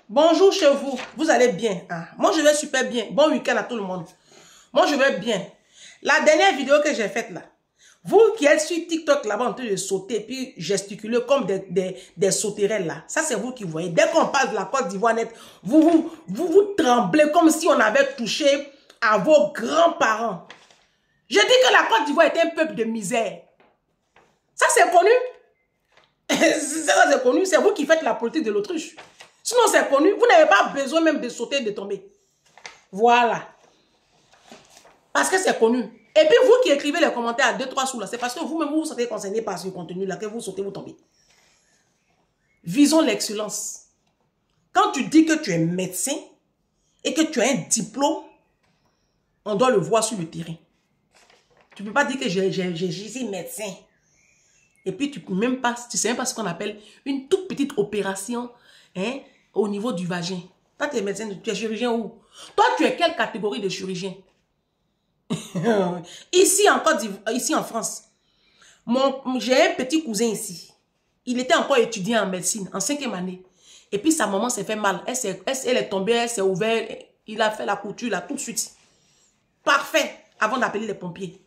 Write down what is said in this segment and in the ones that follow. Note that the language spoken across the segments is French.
Bonjour chez vous. Vous allez bien? Moi, je vais super bien. Bon week-end à tout le monde. Moi, je vais bien. La dernière vidéo que j'ai faite là, vous qui êtes sur TikTok là-bas en train de sauter puis gesticuler comme des sauterelles là, ça c'est vous qui voyez. Dès qu'on parle de la Côte d'Ivoire net, vous tremblez comme si on avait touché à vos grands-parents. Je dis que la Côte d'Ivoire est un peuple de misère. Ça c'est connu. Ça c'est connu. C'est vous qui faites la politique de l'autruche. Sinon c'est connu. Vous n'avez pas besoin même de sauter et de tomber. Voilà. Parce que c'est connu. Et puis vous qui écrivez les commentaires à 2-3 sous là, c'est parce que vous-même vous vous sentez concerné par ce contenu là que vous sautez, vous tombez. Visons l'excellence. Quand tu dis que tu es médecin et que tu as un diplôme, on doit le voir sur le terrain. Tu ne peux pas dire que je suis médecin. Et puis tu ne sais même pas ce qu'on appelle une toute petite opération au niveau du vagin. Toi, tu es médecin, tu es chirurgien où? Toi, tu es quelle catégorie de chirurgien? Ici en Côte d'Ivoire, ici en France, j'ai un petit cousin ici. Il était encore étudiant en médecine, en 5e année. Et puis sa maman s'est fait mal. Elle est tombée, elle s'est ouverte. Il a fait la couture là tout de suite. Parfait. Avant d'appeler les pompiers.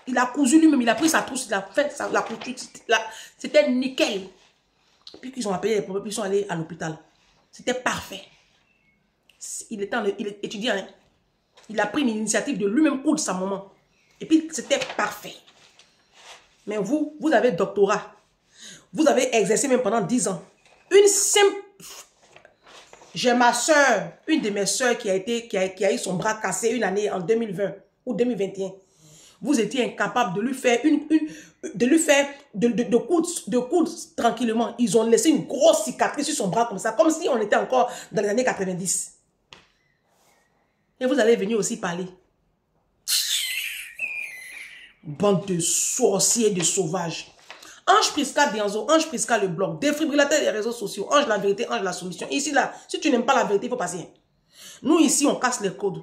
Il a cousu lui-même, il a pris sa trousse, il a fait la couture. C'était nickel. Puis qu'ils ont appelé les pompiers, puis ils sont allés à l'hôpital. C'était parfait. Il est étudiant. Hein? Il a pris une initiative de lui-même coudre sa maman. Et puis, c'était parfait. Mais vous avez doctorat. Vous avez exercé même pendant 10 ans. Une simple... J'ai ma soeur, une de mes soeurs qui a eu son bras cassé une année en 2020 ou 2021. Vous étiez incapable de lui faire de coudre tranquillement. Ils ont laissé une grosse cicatrice sur son bras comme ça, comme si on était encore dans les années 90. Et vous allez venir aussi parler. Bande de sorciers, de sauvages. Ange Prisca Dianzo, Ange Prisca le blog, défibrillateur des réseaux sociaux, Ange la vérité, Ange la solution. Ici, là, si tu n'aimes pas la vérité, il faut passer. Nous, ici, on casse les codes.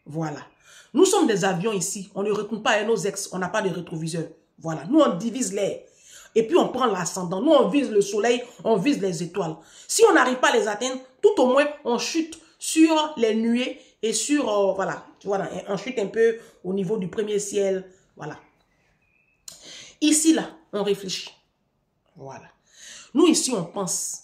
Voilà. Nous sommes des avions ici. On ne retourne pas à nos ex. On n'a pas de rétroviseur. Voilà. Nous, on divise l'air. Et puis, on prend l'ascendant. Nous, on vise le soleil, on vise les étoiles. Si on n'arrive pas à les atteindre, tout au moins, on chute sur les nuées et sur, voilà, tu vois, on chute un peu au niveau du premier ciel. Voilà. Ici, là, on réfléchit. Voilà. Nous, ici, on pense.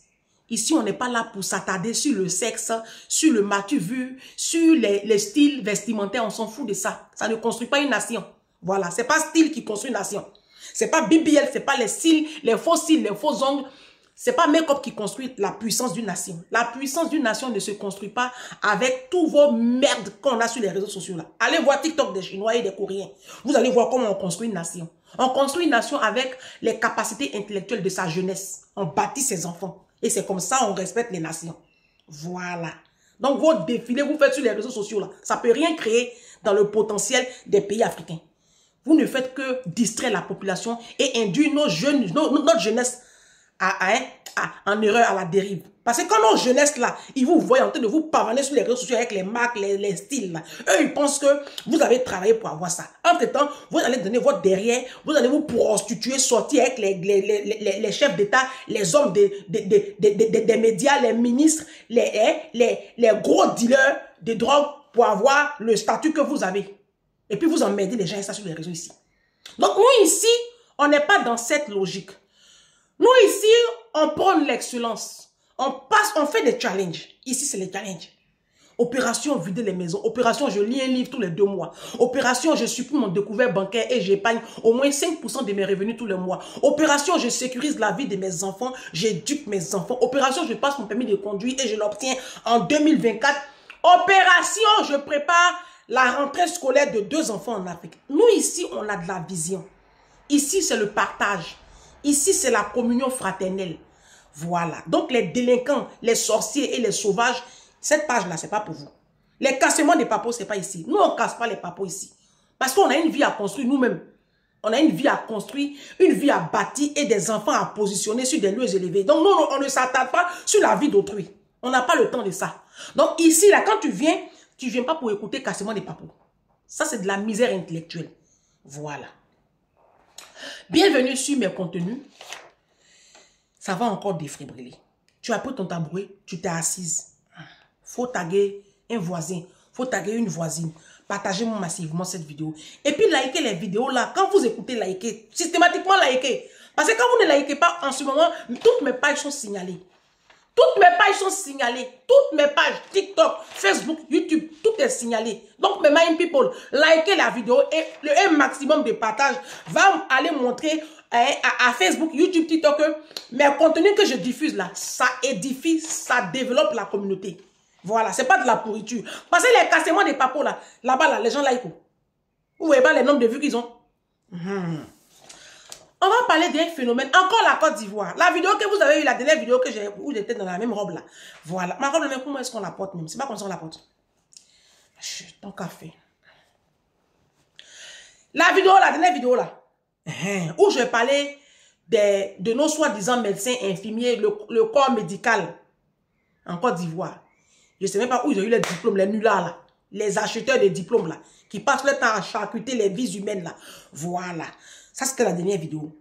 Ici, on n'est pas là pour s'attarder sur le sexe, sur le matu vu, sur les styles vestimentaires. On s'en fout de ça. Ça ne construit pas une nation. Voilà. C'est pas style qui construit une nation. C'est pas BBL, c'est pas les styles, les faux ongles. C'est pas make-up qui construit la puissance d'une nation. La puissance d'une nation ne se construit pas avec tous vos merdes qu'on a sur les réseaux sociaux là. Allez voir TikTok des Chinois et des Coréens. Vous allez voir comment on construit une nation. On construit une nation avec les capacités intellectuelles de sa jeunesse. On bâtit ses enfants. Et c'est comme ça on respecte les nations. Voilà. Donc vos défilés, vous faites sur les réseaux sociaux là. Ça ne peut rien créer dans le potentiel des pays africains. Vous ne faites que distraire la population et induire notre jeunesse en erreur, à la dérive. Parce que quand nos jeunesses là, ils vous voient en train de vous pavaner sur les réseaux sociaux avec les marques, les styles là. Eux, ils pensent que vous avez travaillé pour avoir ça. Entre temps, vous allez donner votre derrière, vous allez vous prostituer, sortir avec les chefs d'État, les hommes des médias, les ministres, les gros dealers de drogue pour avoir le statut que vous avez. Et puis vous emmerdez les gens et ça sur les réseaux ici. Donc nous ici, on n'est pas dans cette logique. Nous ici, on prône l'excellence. On fait des challenges. Ici, c'est les challenges. Opération vider les maisons. Opération je lis un livre tous les 2 mois. Opération je supprime mon découvert bancaire et j'épargne au moins 5% de mes revenus tous les mois. Opération je sécurise la vie de mes enfants. J'éduque mes enfants. Opération je passe mon permis de conduire et je l'obtiens en 2024. Opération je prépare la rentrée scolaire de 2 enfants en Afrique. Nous ici, on a de la vision. Ici, c'est le partage. Ici, c'est la communion fraternelle. Voilà. Donc, les délinquants, les sorciers et les sauvages, cette page-là, ce n'est pas pour vous. Les cassements des papos, ce n'est pas ici. Nous, on ne casse pas les papos ici. Parce qu'on a une vie à construire nous-mêmes. On a une vie à construire, une vie à bâtir et des enfants à positionner sur des lieux élevés. Donc, nous, on ne s'attarde pas sur la vie d'autrui. On n'a pas le temps de ça. Donc, ici, là, quand tu viens pas pour écouter cassement des papos. Ça, c'est de la misère intellectuelle. Voilà. Bienvenue sur mes contenus. Ça va encore défibriller. Tu as pris ton tabouret, tu t'es assise. Faut taguer un voisin, faut taguer une voisine. Partagez massivement cette vidéo. Et puis likez les vidéos là. Quand vous écoutez, likez. Systématiquement likez. Parce que quand vous ne likez pas en ce moment, toutes mes pages sont signalées. Toutes mes pages sont signalées. Toutes mes pages, TikTok, Facebook, YouTube, tout est signalé. Donc, mes my people, likez la vidéo et un maximum de partage va aller montrer à Facebook, YouTube, TikTok que mes contenus que je diffuse là, ça édifie, ça développe la communauté. Voilà, c'est pas de la pourriture. Parce que les cassements des papos là, là-bas là, les gens like. Vous voyez pas les nombres de vues qu'ils ont? On va parler d'un phénomène. Encore la Côte d'Ivoire. La vidéo que vous avez eue, la dernière vidéo que j'ai, où j'étais dans la même robe là. Voilà. Ma robe, mais comment est-ce qu'on la porte même? C'est pas comme ça qu'on la porte. Chut, ton café. La vidéo, la dernière vidéo là. Où je parlais de nos soi-disant médecins, infirmiers, le corps médical en Côte d'Ivoire. Je ne sais même pas où ils ont eu les diplômes, les nullards là. Les acheteurs de diplômes là. Qui passent le temps à charcuter les vies humaines là. Voilà. Ça, c'était la dernière vidéo.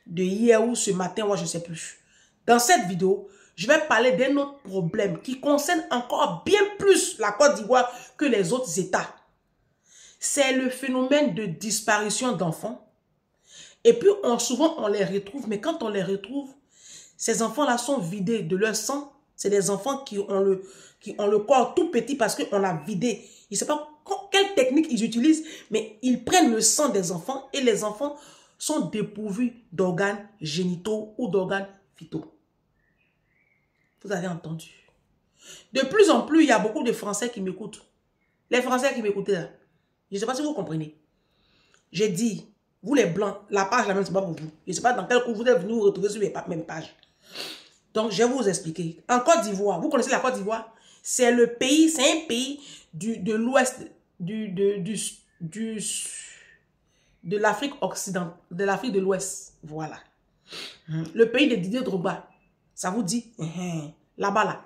De hier ou ce matin, moi, je ne sais plus. Dans cette vidéo, je vais parler d'un autre problème qui concerne encore bien plus la Côte d'Ivoire que les autres États. C'est le phénomène de disparition d'enfants. Et puis, souvent, on les retrouve. Mais quand on les retrouve, ces enfants-là sont vidés de leur sang. C'est des enfants qui ont le corps tout petit parce qu'on a vidé. Je ne sais pas quelle technique ils utilisent, mais ils prennent le sang des enfants et les enfants sont dépourvus d'organes génitaux ou d'organes vitaux. Vous avez entendu. De plus en plus, il y a beaucoup de Français qui m'écoutent. Les Français qui m'écoutent là. Je ne sais pas si vous comprenez. J'ai dit, vous les Blancs, la page là même, c'est pas pour vous. Je ne sais pas dans quel coup vous êtes venus vous retrouver sur les mêmes pages. Donc, je vais vous expliquer. En Côte d'Ivoire, vous connaissez la Côte d'Ivoire? C'est le pays, c'est un pays de l'ouest, de l'Afrique occidentale, de l'Afrique de l'Ouest. Voilà. Le pays de Didier Drogba. Ça vous dit? Là-bas, là.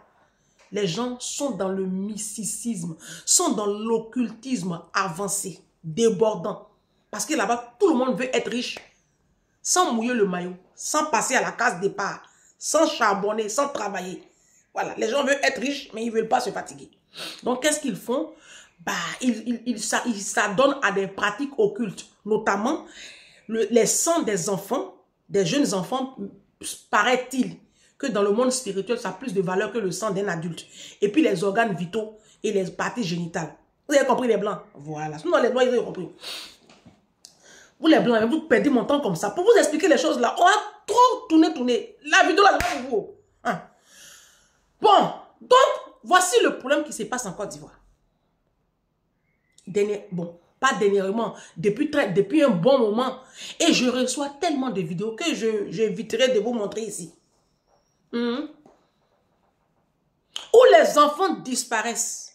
Les gens sont dans le mysticisme, sont dans l'occultisme avancé, débordant. Parce que là-bas, tout le monde veut être riche, sans mouiller le maillot, sans passer à la case départ, sans charbonner, sans travailler. Voilà, les gens veulent être riches, mais ils ne veulent pas se fatiguer. Donc, qu'est-ce qu'ils font? Bah, ils s'adonnent à des pratiques occultes, notamment les sangs des enfants, des jeunes enfants, paraît-il que dans le monde spirituel, ça a plus de valeur que le sang d'un adulte. Et puis les organes vitaux et les parties génitales. Vous avez compris les Blancs? Voilà. Sinon, les Noirs, ils ont compris. Vous les Blancs, vous perdez mon temps comme ça. Pour vous expliquer les choses là, on a trop tourné. La vidéo là, c'est pas pour vous. Hein? Bon, donc, voici le problème qui se passe en Côte d'Ivoire. Bon, pas dernièrement, depuis un bon moment. Et je reçois tellement de vidéos que j'éviterai de vous montrer ici. Où les enfants disparaissent.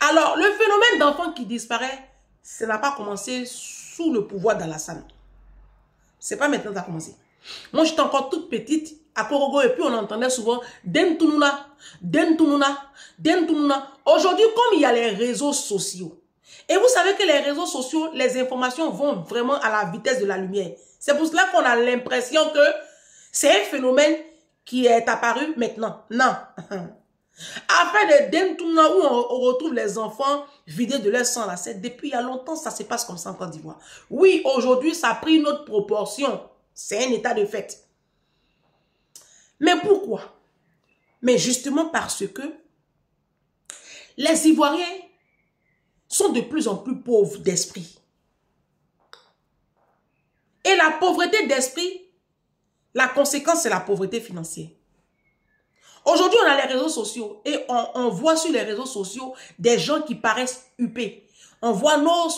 Alors, le phénomène d'enfants qui disparaît, ça n'a pas commencé sous le pouvoir d'Alassane. C'est pas maintenant que ça a commencé. Moi, j'étais encore toute petite à Korogo et puis on entendait souvent Den Tununa, Den Tununa, Den Tununa. Aujourd'hui, comme il y a les réseaux sociaux, et vous savez que les réseaux sociaux, les informations vont vraiment à la vitesse de la lumière. C'est pour cela qu'on a l'impression que c'est un phénomène qui est apparu maintenant. Non. Afin de Dentuna où on retrouve les enfants vidés de leur sang, là, c'est depuis il y a longtemps, ça se passe comme ça en Côte d'Ivoire. Oui, aujourd'hui, ça a pris une autre proportion. C'est un état de fait. Mais pourquoi? Mais justement parce que les Ivoiriens sont de plus en plus pauvres d'esprit. Et la pauvreté d'esprit, la conséquence, c'est la pauvreté financière. Aujourd'hui, on a les réseaux sociaux et on voit sur les réseaux sociaux des gens qui paraissent huppés. On voit nos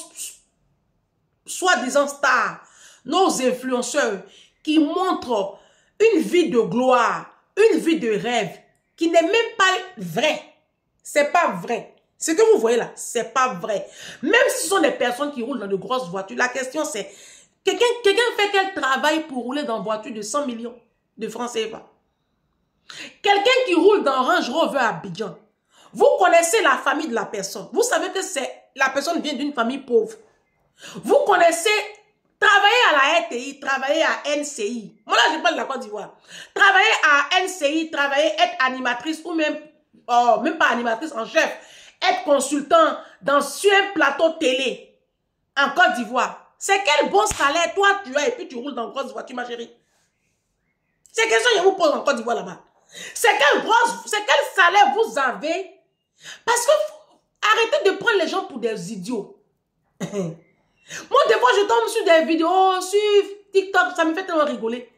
soi-disant stars, nos influenceurs qui montrent une vie de gloire, une vie de rêve qui n'est même pas vraie. C'est pas vrai. Ce que vous voyez là, c'est pas vrai. Même si ce sont des personnes qui roulent dans de grosses voitures, la question c'est, quelqu'un fait quel travail pour rouler dans une voiture de 100 millions de francs CFA? Quelqu'un qui roule dans Range Rover à Abidjan, vous connaissez la famille de la personne. Vous savez que la personne vient d'une famille pauvre. Vous connaissez Travailler à la RTI, travailler à NCI. Moi, là, je parle de la Côte d'Ivoire. Travailler à NCI, travailler, être animatrice ou même, même pas animatrice en chef, être consultant sur un plateau télé en Côte d'Ivoire. C'est quel bon salaire toi tu as et puis tu roules dans une grosse voiture, ma chérie. C'est question que je vous pose en Côte d'Ivoire là-bas. C'est quel salaire vous avez? Parce que arrêtez de prendre les gens pour des idiots. Moi, des fois, je tombe sur des vidéos, sur TikTok, ça me fait tellement rigoler.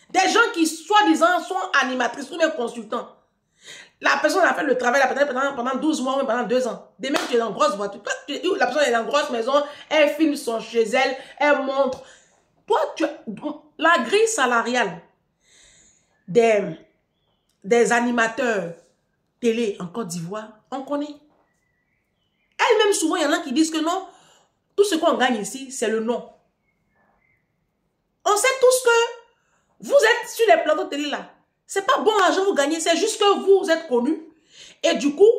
Des gens qui, soi-disant, sont animatrices ou même consultants. La personne a fait le travail pendant 12 mois ou pendant 2 ans. Dès même tu es dans une grosse voiture. La personne est dans une grosse maison, elle filme chez elle, elle montre. Toi, la grille salariale des animateurs télé en Côte d'Ivoire, on connaît. Elle-même, souvent, il y en a qui disent que non, tout ce qu'on gagne ici, c'est le nom. On sait tous que vous êtes sur les plateaux de télé là. C'est pas bon argent vous gagnez, c'est juste que vous êtes connus. Et du coup,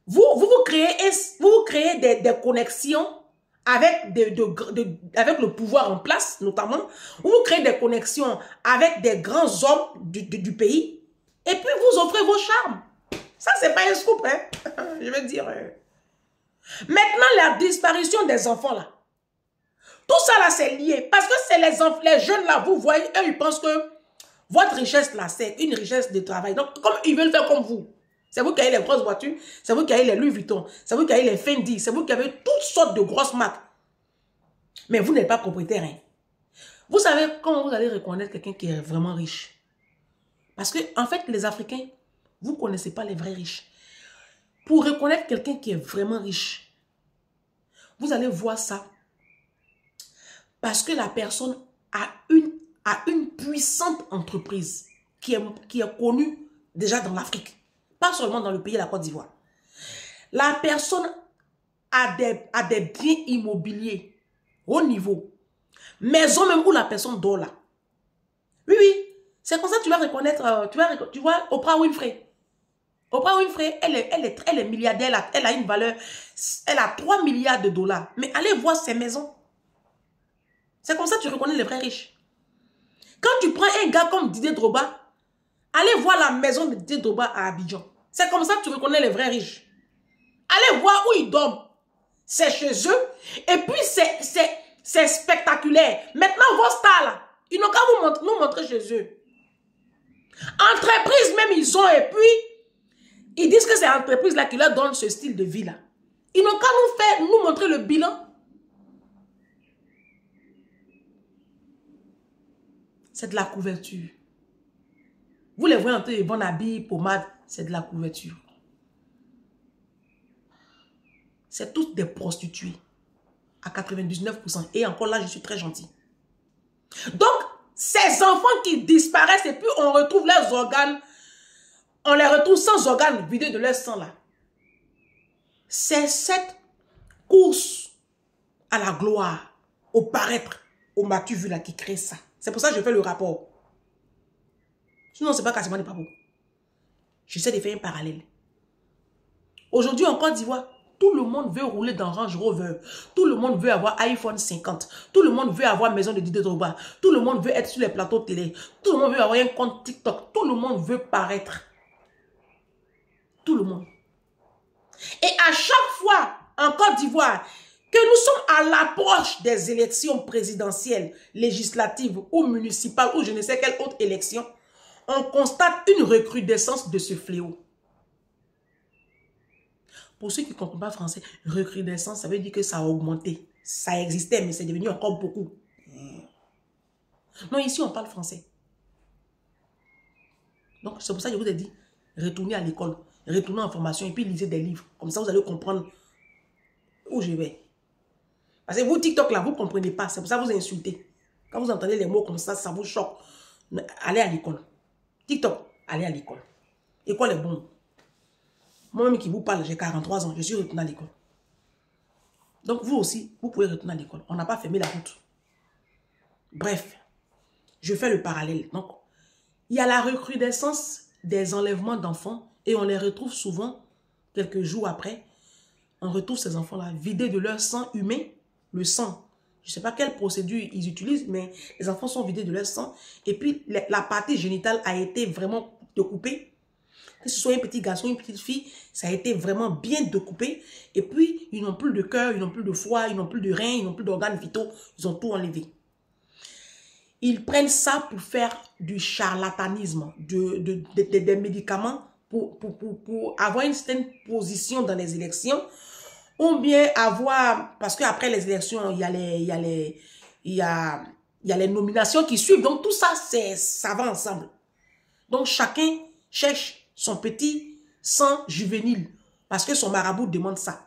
vous créez des connexions avec, avec le pouvoir en place, notamment. Vous créez des connexions avec des grands hommes du pays. Et puis vous offrez vos charmes. Ça, c'est pas un scoop, hein. Je veux dire. Maintenant, la disparition des enfants là. Tout ça là, c'est lié. Parce que c'est les jeunes là, vous voyez, eux, ils pensent que votre richesse là, c'est une richesse de travail. Donc, comme ils veulent faire comme vous. C'est vous qui avez les grosses voitures, c'est vous qui avez les Louis Vuitton, c'est vous qui avez les Fendi, c'est vous qui avez toutes sortes de grosses marques. Mais vous n'êtes pas propriétaire. Hein. Vous savez comment vous allez reconnaître quelqu'un qui est vraiment riche? Parce que, en fait, les Africains, vous ne connaissez pas les vrais riches. Pour reconnaître quelqu'un qui est vraiment riche, vous allez voir ça. Parce que la personne a une puissante entreprise qui est connue déjà dans l'Afrique. Pas seulement dans le pays de la Côte d'Ivoire. La personne a des biens immobiliers au niveau. Maison même où la personne dort là. Oui, oui. C'est comme ça que tu vas reconnaître, tu vois, Oprah Winfrey. Oprah Winfrey, elle est milliardaire, elle a une valeur, elle a 3 milliards de dollars. Mais allez voir ses maisons. C'est comme ça que tu reconnais les vrais riches. Quand tu prends un gars comme Didier Drogba, allez voir la maison de Didier Drogba à Abidjan. C'est comme ça que tu reconnais les vrais riches. Allez voir où ils dorment. C'est chez eux. Et puis, c'est spectaculaire. Maintenant, vos stars là, ils n'ont qu'à nous montrer chez eux. Entreprise même, ils ont. Et puis, ils disent que c'est l'entreprise là qui leur donne ce style de vie là. Ils n'ont qu'à nous montrer le bilan. C'est de la couverture. Vous les voyez en train de bon habits, pommade, c'est de la couverture. C'est toutes des prostituées. À 99%. Et encore là, je suis très gentille. Donc, ces enfants qui disparaissent et puis on retrouve leurs organes, on les retrouve sans organes vidés de leur sang là. C'est cette course à la gloire, au paraître, au m'as-tu vu là qui crée ça. C'est pour ça que je fais le rapport. Sinon, ce n'est pas quasiment des papos. J'essaie de faire un parallèle. Aujourd'hui, en Côte d'Ivoire, tout le monde veut rouler dans Range Rover. Tout le monde veut avoir iPhone 50. Tout le monde veut avoir maison de Didier Drogba. Tout le monde veut être sur les plateaux de télé. Tout le monde veut avoir un compte TikTok. Tout le monde veut paraître. Tout le monde. Et à chaque fois, en Côte d'Ivoire, que nous sommes à l'approche des élections présidentielles, législatives ou municipales ou je ne sais quelle autre élection, on constate une recrudescence de ce fléau. Pour ceux qui ne comprennent pas français, recrudescence, ça veut dire que ça a augmenté. Ça existait, mais c'est devenu encore beaucoup. Non, ici, on parle français. Donc, c'est pour ça que je vous ai dit, retournez à l'école, retournez en formation et puis lisez des livres. Comme ça, vous allez comprendre où je vais. Parce que vous, TikTok, là, vous ne comprenez pas. C'est pour ça que vous insultez. Quand vous entendez les mots comme ça vous choque. Allez à l'école. TikTok, allez à l'école. L'école est bonne. Moi-même qui vous parle, j'ai 43 ans, je suis retourné à l'école. Donc vous aussi, vous pouvez retourner à l'école. On n'a pas fermé la route. Bref, je fais le parallèle. Donc, il y a la recrudescence des enlèvements d'enfants et on les retrouve souvent, quelques jours après, on retrouve ces enfants-là vidés de leur sang humain. Le sang, Je ne sais pas quelle procédure ils utilisent, mais les enfants sont vidés de leur sang. Et puis, la partie génitale a été vraiment découpée. Que ce soit un petit garçon, une petite fille, ça a été vraiment bien découpé. Et puis, ils n'ont plus de cœur, ils n'ont plus de foie, ils n'ont plus de reins, ils n'ont plus d'organes vitaux. Ils ont tout enlevé. Ils prennent ça pour faire du charlatanisme, des médicaments pour avoir une certaine position dans les élections. Ou bien avoir, parce qu'après les élections, il y a les nominations qui suivent. Donc, tout ça, ça va ensemble. Donc, chacun cherche son petit sang juvénile parce que son marabout demande ça.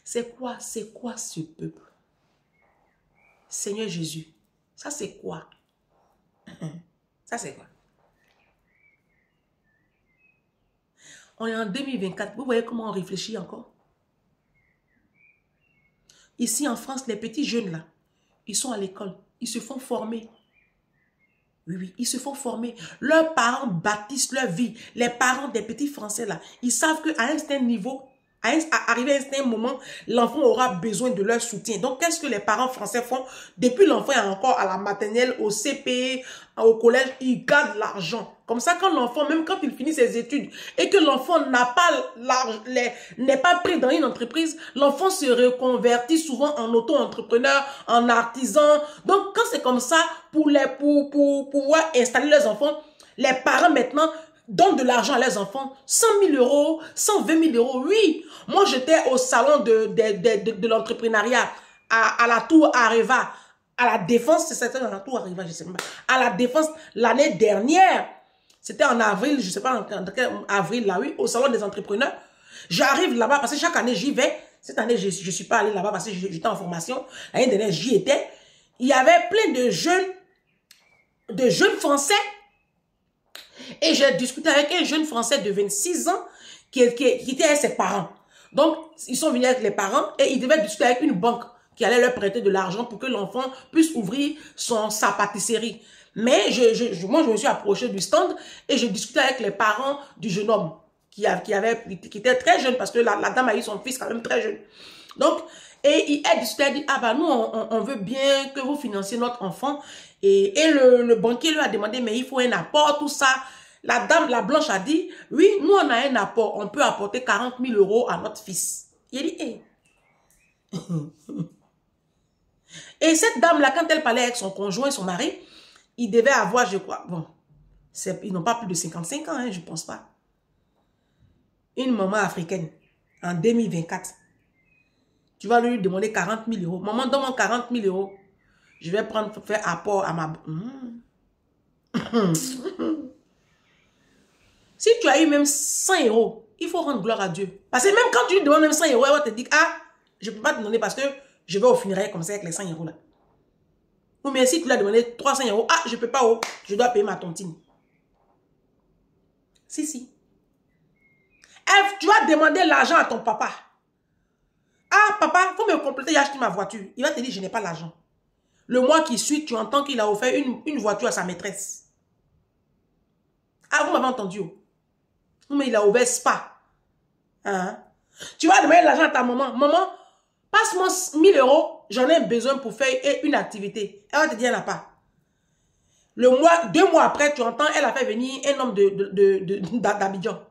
C'est quoi ce peuple? Seigneur Jésus, ça c'est quoi? Ça c'est quoi? On est en 2024. Vous voyez comment on réfléchit encore? Ici en France, les petits jeunes là, ils sont à l'école. Ils se font former. Oui, ils se font former. Leurs parents bâtissent leur vie. Les parents des petits Français là, ils savent qu'à un certain niveau, arrivé à un certain moment, l'enfant aura besoin de leur soutien. Donc, qu'est-ce que les parents français font? Depuis l'enfant est encore à la maternelle, au CP, au collège, ils gardent l'argent. Comme ça, quand l'enfant, même quand il finit ses études et que l'enfant n'est pas pris dans une entreprise, l'enfant se reconvertit souvent en auto-entrepreneur, en artisan. Donc, quand c'est comme ça, pour pouvoir installer les enfants, les parents maintenant donnent de l'argent à leurs enfants, 100 000 euros, 120 000 euros. Oui, moi j'étais au salon de l'entrepreneuriat à la Tour Areva, à la Défense, c'était dans la Tour Areva, je sais pas, à la Défense l'année dernière. C'était en avril, je ne sais pas en quel avril, là, oui, au salon des entrepreneurs. J'arrive là-bas parce que chaque année j'y vais. Cette année, je ne suis pas allée là-bas parce que j'étais en formation. L'année dernière, j'y étais. Il y avait plein de jeunes Français. Et j'ai discuté avec un jeune Français de 26 ans qui était avec ses parents. Donc, ils sont venus avec les parents et ils devaient discuter avec une banque qui allait leur prêter de l'argent pour que l'enfant puisse ouvrir sa pâtisserie. Mais moi, je me suis approché du stand et j'ai discuté avec les parents du jeune homme qui était très jeune parce que la dame a eu son fils quand même très jeune. Donc, et elle discutait, elle dit, ah bah nous, on veut bien que vous financiez notre enfant. Et le banquier lui a demandé, mais il faut un apport, tout ça. La dame, la blanche a dit, oui, nous on a un apport, on peut apporter 40 000 euros à notre fils. Il a dit, hey. Et cette dame-là, quand elle parlait avec son conjoint et son mari, il devait avoir, je crois, bon, ils n'ont pas plus de 55 ans, hein, je ne pense pas. Une maman africaine, en 2024, tu vas lui demander 40 000 euros. Maman, donne-moi 40 000 euros. Je vais faire apport à ma... Si tu as eu même 100 euros, il faut rendre gloire à Dieu. Parce que même quand tu lui demandes même 100 euros, elle va te dire, ah, je ne peux pas te donner parce que je vais au funérailles comme ça avec les 100 euros là. Ou bien si tu lui as demandé 300 euros, ah, je ne peux pas, oh, je dois payer ma tontine. Si. Tu vas demander l'argent à ton papa. Ah, papa, il faut me compléter, j'ai acheté ma voiture. Il va te dire, je n'ai pas l'argent. Le mois qui suit, tu entends qu'il a offert une voiture à sa maîtresse. Ah, vous m'avez entendu. Mais il a ouvert Spa. Hein? Tu vas demander l'argent à ta maman. Maman, passe-moi 1000 euros. J'en ai besoin pour faire une activité. Elle va te dire, elle n'a pas. 2 mois après, tu entends, elle a fait venir un homme d'Abidjan.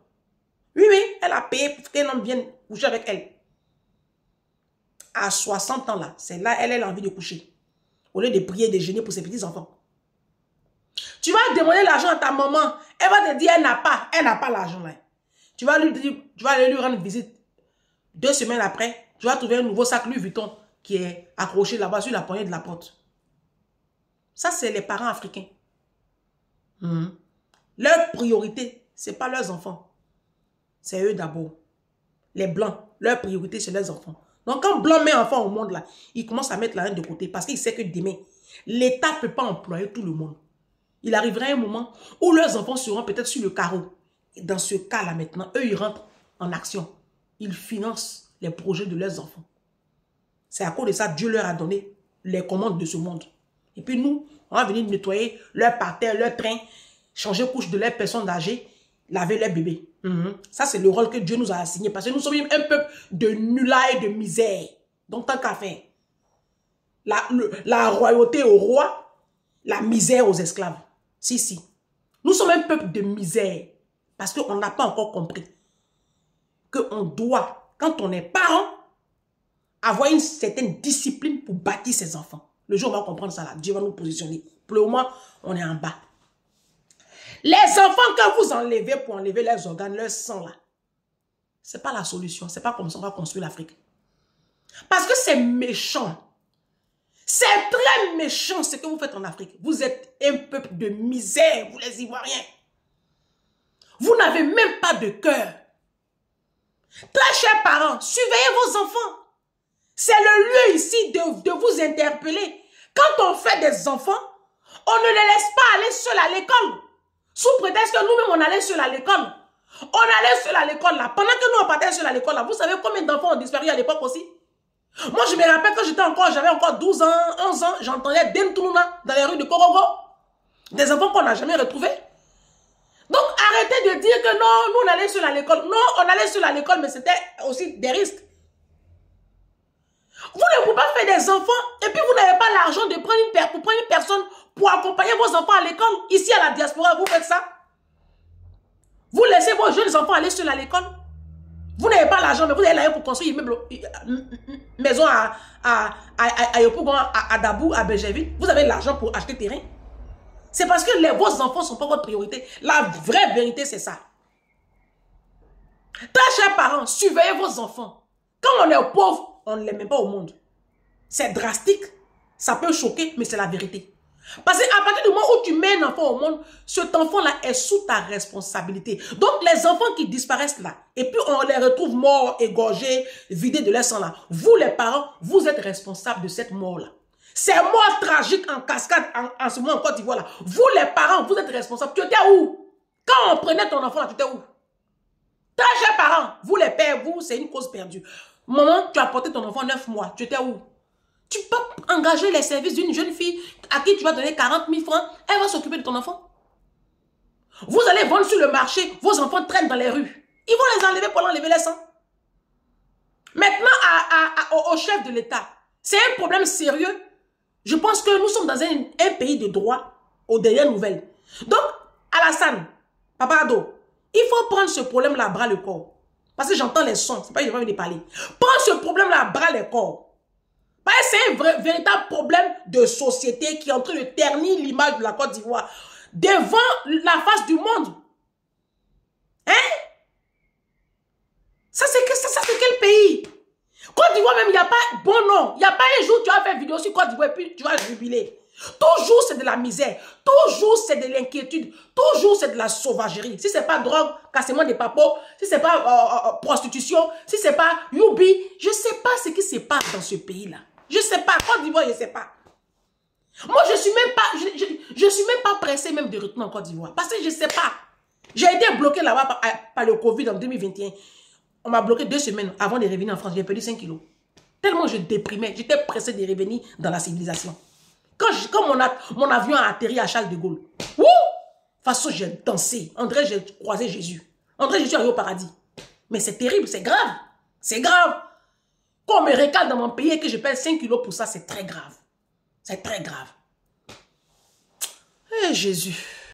Oui, elle a payé pour qu'un homme vienne coucher avec elle. À 60 ans là, c'est là, elle a envie de coucher. Au lieu de prier, de jeûner pour ses petits-enfants. Tu vas demander l'argent à ta maman. Elle va te dire, elle n'a pas l'argent là. Tu vas aller lui rendre visite. 2 semaines après, tu vas trouver un nouveau sac Louis Vuitton qui est accroché là-bas sur la poignée de la porte. Ça, c'est les parents africains. Leur priorité, ce n'est pas leurs enfants. C'est eux d'abord. Les blancs, leur priorité, c'est leurs enfants. Donc, quand blanc met enfant au monde, là, il commence à mettre la reine de côté parce qu'il sait que demain, l'État ne peut pas employer tout le monde. Il arrivera un moment où leurs enfants seront peut-être sur le carreau. Et dans ce cas-là, maintenant, eux, ils rentrent en action. Ils financent les projets de leurs enfants. C'est à cause de ça Dieu leur a donné les commandes de ce monde. Et puis nous, on va venir nettoyer leur parterre, leur train, changer couche de leurs personnes âgées, laver leur bébé. Ça, c'est le rôle que Dieu nous a assigné. Parce que nous sommes un peuple de nullards et de misère. Donc, tant qu'à faire. La royauté au roi, la misère aux esclaves. Si, si. Nous sommes un peuple de misère. Parce qu'on n'a pas encore compris qu'on doit, quand on est parent, avoir une certaine discipline pour bâtir ses enfants. Le jour où on va comprendre ça, là, Dieu va nous positionner. Pour le moment, on est en bas. Les enfants que vous enlevez pour enlever leurs organes, leur sang, là, ce n'est pas la solution. Ce n'est pas comme ça qu'on va construire l'Afrique. Parce que c'est méchant. C'est très méchant ce que vous faites en Afrique. Vous êtes un peuple de misère, vous les Ivoiriens. Vous n'avez même pas de cœur. Très chers parents, surveillez vos enfants. C'est le lieu ici de vous interpeller. Quand on fait des enfants, on ne les laisse pas aller seuls à l'école. Sous prétexte que nous-mêmes, on allait seuls à l'école. On allait seuls à l'école là. Pendant que nous, on partait seuls à l'école là, vous savez combien d'enfants ont disparu à l'époque aussi? Moi, je me rappelle quand j'avais encore 12 ans, 11 ans, j'entendais Dentouna dans les rues de Korogo. Des enfants qu'on n'a jamais retrouvés. Donc, arrêtez de dire que non, nous, on allait seuls à l'école. Non, on allait seuls à l'école, mais c'était aussi des risques. Vous ne pouvez pas faire des enfants et puis vous n'avez pas l'argent de prendre une personne pour accompagner vos enfants à l'école. Ici, à la diaspora, vous faites ça. Vous laissez vos jeunes enfants aller seuls à l'école. Vous n'avez pas l'argent, mais vous avez l'argent pour construire une maison à Yopougon, à Dabou, à Béjéville. Vous avez l'argent pour acheter terrain. C'est parce que vos enfants ne sont pas votre priorité. La vraie vérité, c'est ça. Très chers parents, surveillez vos enfants. Quand on est pauvre, on ne les met pas au monde. C'est drastique. Ça peut choquer, mais c'est la vérité. Parce qu'à partir du moment où tu mets un enfant au monde, cet enfant-là est sous ta responsabilité. Donc, les enfants qui disparaissent là, et puis on les retrouve morts, égorgés, vidés de leur sang là, vous les parents, vous êtes responsables de cette mort-là. C'est mort tragique en cascade en ce moment en Côte d'Ivoire là. Vous les parents, vous êtes responsables. Tu étais où? Quand on prenait ton enfant là, tu étais où? Très chers parents, vous les pères, vous, c'est une cause perdue. Maman, tu as porté ton enfant 9 mois, tu étais où? Tu peux engager les services d'une jeune fille à qui tu vas donner 40 000 francs, elle va s'occuper de ton enfant. Vous allez vendre sur le marché, vos enfants traînent dans les rues. Ils vont les enlever pour enlever les sangs. Maintenant, au chef de l'État, c'est un problème sérieux. Je pense que nous sommes dans un pays de droit, aux dernières nouvelles. Donc, Alassane, Papa Ado, il faut prendre ce problème-là à bras le corps. Parce que j'entends les sons, c'est pas que j'ai pas envie de parler. Prends ce problème-là à bras le corps. C'est un véritable problème de société qui est en train de ternir l'image de la Côte d'Ivoire devant la face du monde. Hein? Ça, c'est quel pays? Côte d'Ivoire même, il n'y a pas bon nom. Il n'y a pas un jour où tu vas faire vidéo sur Côte d'Ivoire et puis tu vas jubiler. Toujours, c'est de la misère. Toujours, c'est de l'inquiétude. Toujours, c'est de la sauvagerie. Si ce n'est pas drogue, cassement des papos, si ce n'est pas prostitution, si ce n'est pas youbi, je ne sais pas ce qui se passe dans ce pays-là. Je ne sais pas. Côte d'Ivoire, je ne sais pas. Moi, je ne suis même pas pressé même de retourner en Côte d'Ivoire. Parce que je ne sais pas. J'ai été bloqué là-bas par le Covid en 2021. On m'a bloqué 2 semaines avant de revenir en France. J'ai perdu 5 kilos. Tellement je déprimais. J'étais pressé de revenir dans la civilisation. Quand mon avion a atterri à Charles de Gaulle, de toute façon, j'ai dansé. On dirait que j'ai croisé Jésus. On dirait que je suis arrivé au paradis. Mais c'est terrible, c'est grave. C'est grave. Quand on me recale dans mon pays et que je perds 5 kilos pour ça, c'est très grave. C'est très grave. Eh Jésus.